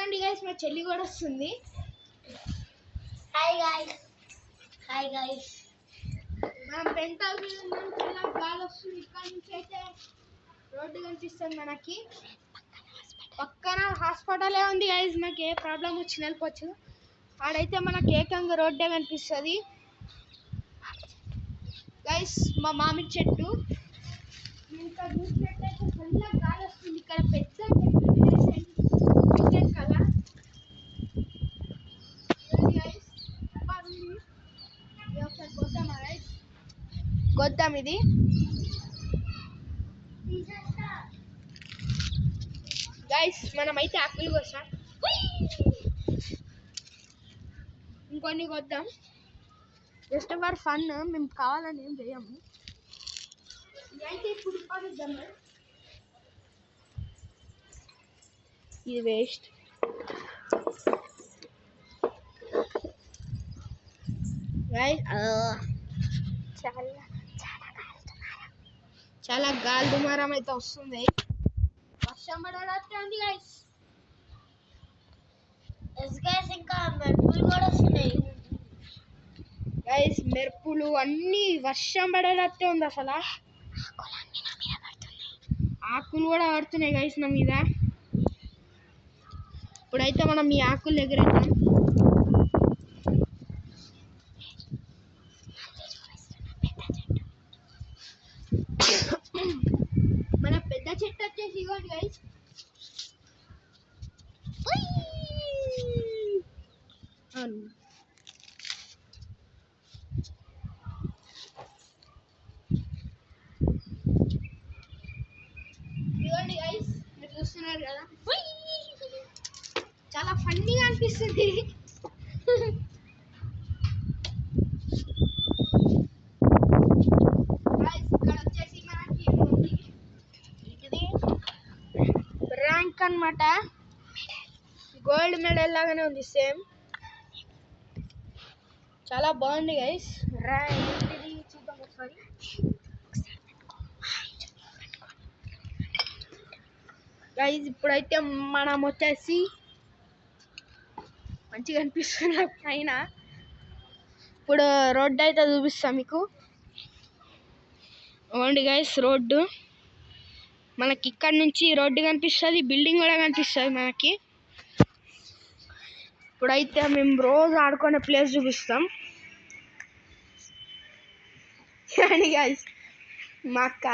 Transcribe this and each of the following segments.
ఇదిగోండి గైస్ మా చెల్లి కూడా వస్తుంది. హాయ్ గైస్ మనం పెంటాల్ మీద ఉన్నాం. చాలా గాలి వస్తుంది. ఇక్కడ నుంచి అయితే రోడ్డు కనిపిస్తుంది మనకి. పక్కన హాస్పిటలే ఉంది గైస్. మనకి ఏ ప్రాబ్లం వచ్చి వెళ్ళిపోవచ్చు. ఆడైతే మనకి ఏకంగా రోడ్డే కనిపిస్తుంది గైస్. మా మామిడి చెట్టు ఇంకా చూసినట్టయితే చల్లగా గాలి వస్తుంది. ఇక్కడ పెద్ద చెట్టు కదా ఒకసారి కొద్దామా గైస్? కొద్దాం ఇది. గైస్ మనమైతే ఆకులు కోసాం. ఇంకొన్ని కొద్దాం జస్ట్ ఫర్ ఫన్. మేము కావాలని ఏం చేయము. అయితే ఇప్పుడు కొద్దాం. ఇది వేస్ట్. గైస్ చాలా గాలి దుమారం అయితే వస్తుంది. వర్షం పడేటట్టే ఉంది గైస్. ఇంకా మెరుపులు కూడా వస్తున్నాయి గైస్. మెరుపులు అన్నీ వర్షం పడేటట్టే ఉంది. అసలు ఆకులు కూడా పడుతున్నాయి గైస్ నా మీద. ఇప్పుడైతే మనం ఈ ఆకులు ఎగిరేద్దాం. మన పెద్ద చెట్టు వచ్చేసి ఇవ్వండి గైస్. ఇవ్వండి గైస్, మీరు చూస్తున్నారు కదా, చాలా ఫన్నీగా అనిపిస్తుంది. ఇక్కడ వచ్చేసి మనకి ఇది ర్యాంక్ అన్నమాట. గోల్డ్ మెడల్ లాగానే ఉంది సేమ్. చాలా బాగుంది గైస్. ఏంటిది చూద్దాం ఒకసారి. గైస్ ఇప్పుడైతే మనం వచ్చేసి మంచిగా అనిపిస్తుంది పైన. ఇప్పుడు రోడ్డు అయితే చూపిస్తాం మీకు. ఓండి గైస్ రోడ్డు మనకి ఇక్కడ నుంచి రోడ్డు కనిపిస్తుంది. బిల్డింగ్ కూడా కనిపిస్తుంది మనకి. ఇప్పుడైతే మేము రోజు ఆడుకునే ప్లేస్ చూపిస్తాం. కానీ గైస్ మా అక్క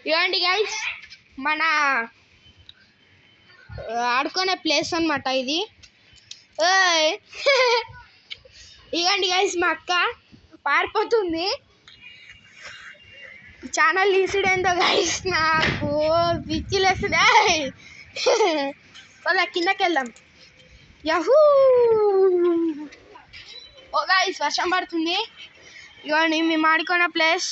ఇవ్వండి గైస్ మన ఆడుకునే ప్లేస్ అన్నమాట ఇది. ఇవ్వండి గైస్ మా అక్క పారిపోతుంది. ఛానల్ తీసిడేందో గైస్ నాకు పిచ్చిలేస్తుంది. అలా కిందకి వెళ్దాం. యహూ. ఓ గైస్ వర్షం పడుతుంది. ఇవ్వండి మేము ఆడుకున్న ప్లేస్.